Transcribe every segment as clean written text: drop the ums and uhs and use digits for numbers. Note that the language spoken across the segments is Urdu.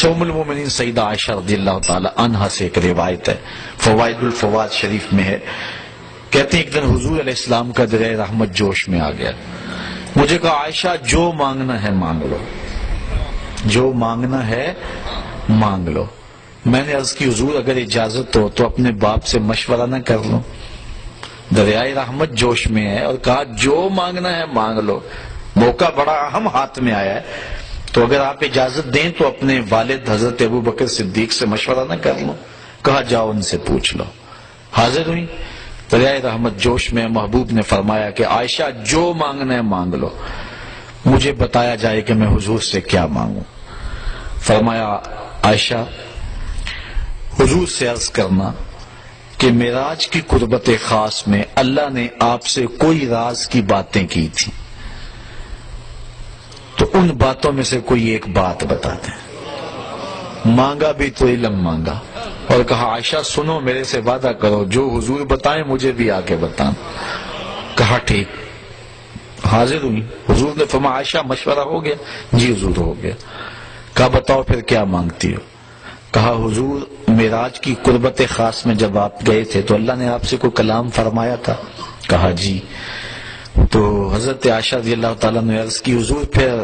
اچھا، ام المومنین سیدہ عائشہ رضی اللہ تعالی عنہا سے ایک روایت ہے، فوائد الفوائد شریف میں ہے، کہتے ہیں ایک دن حضور علیہ السلام کا دریا رحمت جوش میں آ گیا، مجھے کہا عائشہ جو مانگنا ہے مانگ لو، جو مانگنا ہے مانگ لو۔ میں نے عرض کی حضور اگر اجازت ہو تو اپنے باپ سے مشورہ نہ کر لوں؟ دریائے رحمت جوش میں ہے اور کہا جو مانگنا ہے مانگ لو، موقع بڑا اہم ہاتھ میں آیا ہے، تو اگر آپ اجازت دیں تو اپنے والد حضرت ابو بکر صدیق سے مشورہ نہ کر لوں؟ کہا جاؤ ان سے پوچھ لو۔ حاضر ہوئی دریائے رحمت جوش میں، محبوب نے فرمایا کہ عائشہ جو مانگنا ہے مانگ لو، مجھے بتایا جائے کہ میں حضور سے کیا مانگوں۔ فرمایا عائشہ حضور سے عرض کرنا کہ معراج کی قربت خاص میں اللہ نے آپ سے کوئی راز کی باتیں کی تھی، تو ان باتوں میں سے کوئی ایک بات بتا دیں۔ مانگا بھی تو علم مانگا اور کہا عائشہ سنو، میرے سے وعدہ کرو جو حضور بتائیں مجھے بھی آ کے بتانا۔ کہا ٹھیک۔ حاضر ہوئی، حضور نے فرمایا عائشہ مشورہ ہو گیا؟ جی حضور ہو گیا۔ کہا بتاؤ پھر کیا مانگتی ہو؟ کہا حضور معراج کی قربت خاص میں جب آپ گئے تھے تو اللہ نے آپ سے کوئی کلام فرمایا تھا؟ کہا جی۔ تو حضرت عائشہ رضی اللہ تعالیٰ نے عرض کی حضور پھر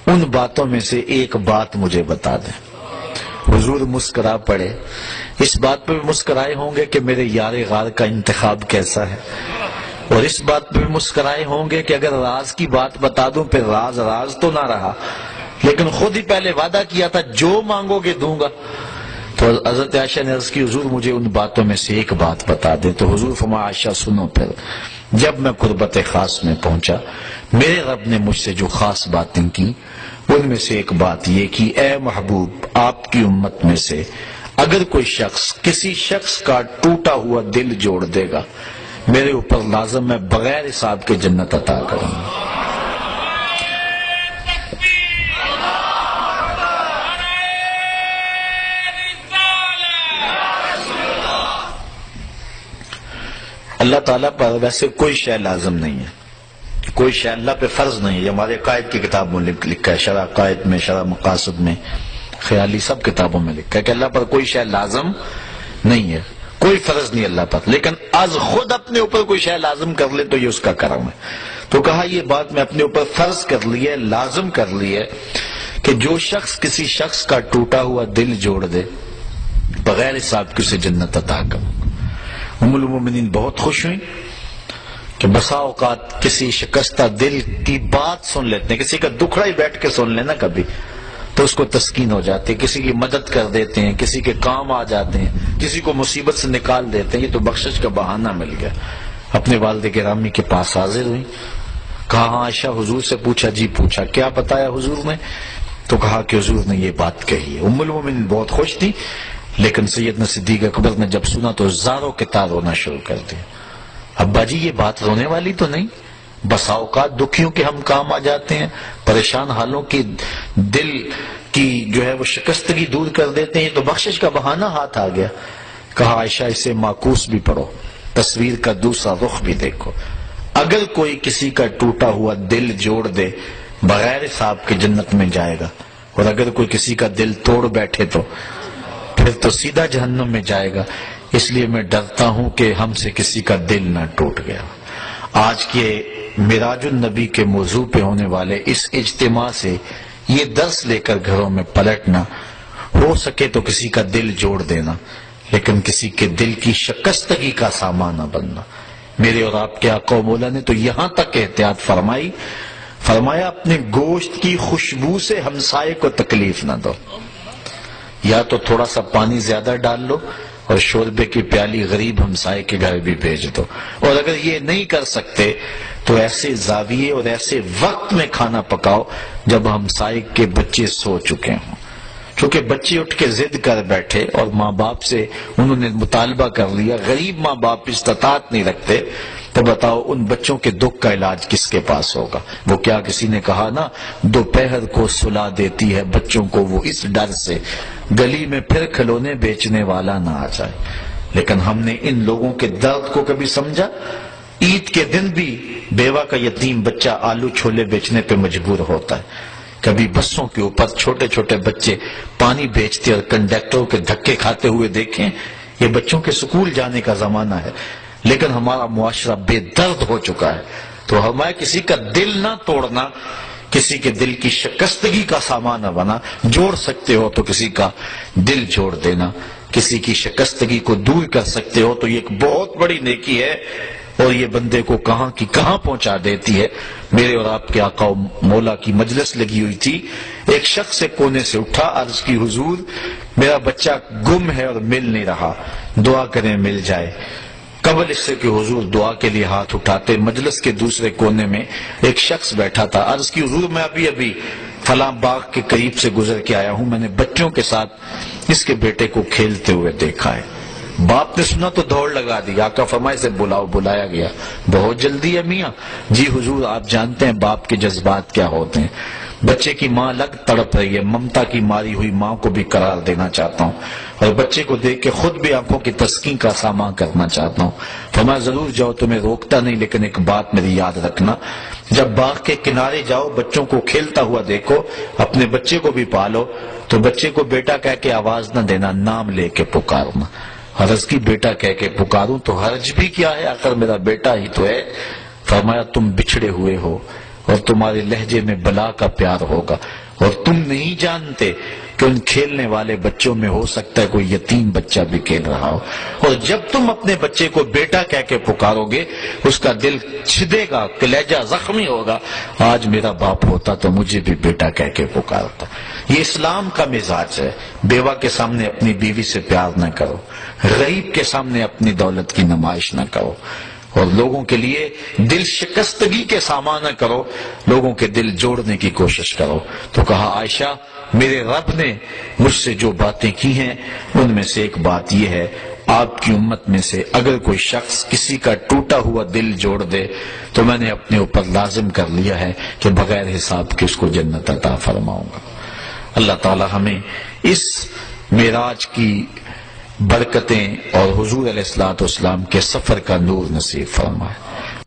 ان باتوں میں سے ایک بات مجھے بتا دیں۔ حضور مسکرا پڑے، اس بات پہ بھی مسکرائے ہوں گے کہ میرے یار غار کا انتخاب کیسا ہے، اور اس بات پہ بھی مسکرائے ہوں گے کہ اگر راز کی بات بتا دوں پھر راز راز تو نہ رہا، لیکن خود ہی پہلے وعدہ کیا تھا جو مانگو گے دوں گا۔ تو حضرت عائشہ نے عرض کی حضور مجھے ان باتوں میں سے ایک بات بتا دیں۔ تو حضور فرمایا عائشہ سنو پھر، جب میں قربت خاص میں پہنچا میرے رب نے مجھ سے جو خاص باتیں کی ان میں سے ایک بات یہ کی، اے محبوب آپ کی امت میں سے اگر کوئی شخص کسی شخص کا ٹوٹا ہوا دل جوڑ دے گا میرے اوپر لازم میں بغیر حساب کے جنت عطا کروں گا۔ اللہ تعالیٰ پر ویسے کوئی شے لازم نہیں ہے، کوئی شے اللہ پہ فرض نہیں ہے۔ یہ ہمارے قائد کی کتاب میں لکھا ہے، شرح قائد میں، شرح مقاصد میں، خیالی سب کتابوں میں لکھا ہے کہ اللہ پر کوئی شے لازم نہیں ہے، کوئی فرض نہیں اللہ پر، لیکن از خود اپنے اوپر کوئی شے لازم کر لے تو یہ اس کا کرم ہے۔ تو کہا یہ بات میں اپنے اوپر فرض کر لی ہے، لازم کر لی ہے کہ جو شخص کسی شخص کا ٹوٹا ہوا دل جوڑ دے بغیر حساب کے اسے جنت عطا کروں۔ ام المومنین بہت خوش ہوئی کہ بسا اوقات کسی شکستہ دل کی بات سن لیتے ہیں، کسی کا دکھڑا ہی بیٹھ کے سن لینا کبھی تو اس کو تسکین ہو جاتی ہے، کسی کی مدد کر دیتے ہیں، کسی کے کام آ جاتے ہیں، کسی کو مصیبت سے نکال دیتے ہیں، یہ تو بخشش کا بہانہ مل گیا۔ اپنے والد گرامی کے پاس حاضر ہوئی، کہا ہاں عائشہ حضور سے پوچھا؟ جی پوچھا۔ کیا بتایا حضور نے؟ تو کہا کہ حضور نے یہ بات کہی ہے۔ ام المومنین بہت خوش تھی، لیکن سیدنا صدیق اکبر نے جب سنا تو زاروں کے تار رونا شروع کر دیا۔ ابا جی یہ بات رونے والی تو نہیں، بسا اوقات دکھیوں کے ہم کام آ جاتے ہیں، پریشان حالوں کی دل کی جو ہے وہ شکستگی دور کر دیتے ہیں، تو بخشش کا بہانہ ہاتھ آ گیا۔ کہا عائشہ اسے معکوس بھی پڑھو، تصویر کا دوسرا رخ بھی دیکھو، اگر کوئی کسی کا ٹوٹا ہوا دل جوڑ دے بغیر حساب کے جنت میں جائے گا، اور اگر کوئی کسی کا دل توڑ بیٹھے تو پھر تو سیدھا جہنم میں جائے گا۔ اس لیے میں ڈرتا ہوں کہ ہم سے کسی کا دل نہ ٹوٹ گیا۔ آج کے معراج النبی کے موضوع پہ ہونے والے اس اجتماع سے یہ درس لے کر گھروں میں پلٹنا، ہو سکے تو کسی کا دل جوڑ دینا، لیکن کسی کے دل کی شکستگی کا سامان نہ بننا۔ میرے اور آپ کے آقا و مولا نے تو یہاں تک احتیاط فرمائی، فرمایا اپنے گوشت کی خوشبو سے ہمسائے کو تکلیف نہ دو، یا تو تھوڑا سا پانی زیادہ ڈال لو اور شوربے کی پیالی غریب ہمسائے کے گھر بھی بھیج دو، اور اگر یہ نہیں کر سکتے تو ایسے زاویے اور ایسے وقت میں کھانا پکاؤ جب ہمسائے کے بچے سو چکے ہوں، چونکہ بچے اٹھ کے ضد کر بیٹھے اور ماں باپ سے انہوں نے مطالبہ کر لیا، غریب ماں باپ استطاعت نہیں رکھتے، تو بتاؤ ان بچوں کے دکھ کا علاج کس کے پاس ہوگا؟ وہ کیا کسی نے کہا نا، دوپہر کو سلا دیتی ہے بچوں کو وہ اس ڈر سے گلی میں پھر کھلونے بیچنے والا نہ آ جائے۔ لیکن ہم نے ان لوگوں کے درد کو کبھی سمجھا؟ عید کے دن بھی بیوہ کا یتیم بچہ آلو چھولے بیچنے پہ مجبور ہوتا ہے، کبھی بسوں کے اوپر چھوٹے چھوٹے بچے پانی بیچتے اور کنڈکٹروں کے دھکے کھاتے ہوئے دیکھیں؟ یہ بچوں کے سکول جانے کا زمانہ ہے، لیکن ہمارا معاشرہ بے درد ہو چکا ہے۔ تو ہمیں کسی کا دل نہ توڑنا، کسی کے دل کی شکستگی کا سامان نہ بنا۔ جوڑ سکتے ہو تو کسی کا دل جوڑ دینا، کسی کی شکستگی کو دور کر سکتے ہو تو یہ ایک بہت بڑی نیکی ہے، اور یہ بندے کو کہاں کی کہاں پہنچا دیتی ہے۔ میرے اور آپ کے آقا و مولا کی مجلس لگی ہوئی تھی، ایک شخص سے کونے سے اٹھا، عرض کی حضور میرا بچہ گم ہے اور مل نہیں رہا، دعا کریں مل جائے۔ قبل اس سے کہ حضور دعا کے لیے ہاتھ اٹھاتے، مجلس کے دوسرے کونے میں ایک شخص بیٹھا تھا، عرض کی حضور میں ابھی فلاں باغ کے قریب سے گزر کے آیا ہوں، میں نے بچوں کے ساتھ اس کے بیٹے کو کھیلتے ہوئے دیکھا ہے۔ باپ نے سنا تو دوڑ لگا دی، آقا فرمائے سے بلاؤ، بلایا گیا۔ بہت جلدی ہے میاں؟ جی حضور آپ جانتے ہیں باپ کے جذبات کیا ہوتے ہیں، بچے کی ماں الگ تڑپ رہی ہے، ممتا کی ماری ہوئی ماں کو بھی قرار دینا چاہتا ہوں، اور بچے کو دیکھ کے خود بھی آنکھوں کی تسکین کا سامان کرنا چاہتا ہوں۔ فرمایا ضرور جاؤ، تمہیں روکتا نہیں، لیکن ایک بات میری یاد رکھنا، جب باغ کے کنارے جاؤ بچوں کو کھیلتا ہوا دیکھو، اپنے بچے کو بھی پالو تو بچے کو بیٹا کہہ کے آواز نہ دینا، نام لے کے پکارنا۔ عرض کی بیٹا کہہ کے پکاروں تو حرج بھی کیا ہے، آخر میرا بیٹا ہی تو ہے۔ فرمایا تم بچھڑے ہوئے ہو اور تمہارے لہجے میں بلا کا پیار ہوگا، اور تم نہیں جانتے کہ ان کھیلنے والے بچوں میں ہو سکتا ہے کوئی یتیم بچہ بھی کھیل رہا ہو، اور جب تم اپنے بچے کو بیٹا کہہ کے پکارو گے اس کا دل چھدے گا، کلیجہ زخمی ہوگا، آج میرا باپ ہوتا تو مجھے بھی بیٹا کہہ کے پکارتا۔ یہ اسلام کا مزاج ہے۔ بیوہ کے سامنے اپنی بیوی سے پیار نہ کرو، غریب کے سامنے اپنی دولت کی نمائش نہ کرو، اور لوگوں کے لیے دل شکستگی کے سامان نہ کرو، لوگوں کے دل جوڑنے کی کوشش کرو۔ تو کہا عائشہ میرے رب نے مجھ سے جو باتیں کی ہیں ان میں سے ایک بات یہ ہے، آپ کی امت میں سے اگر کوئی شخص کسی کا ٹوٹا ہوا دل جوڑ دے تو میں نے اپنے اوپر لازم کر لیا ہے کہ بغیر حساب کے اس کو جنت عطا فرماؤں گا۔ اللہ تعالی ہمیں اس معراج کی برکتیں اور حضور علیہ الصلوۃ والسلام کے سفر کا نور نصیب فرمائے۔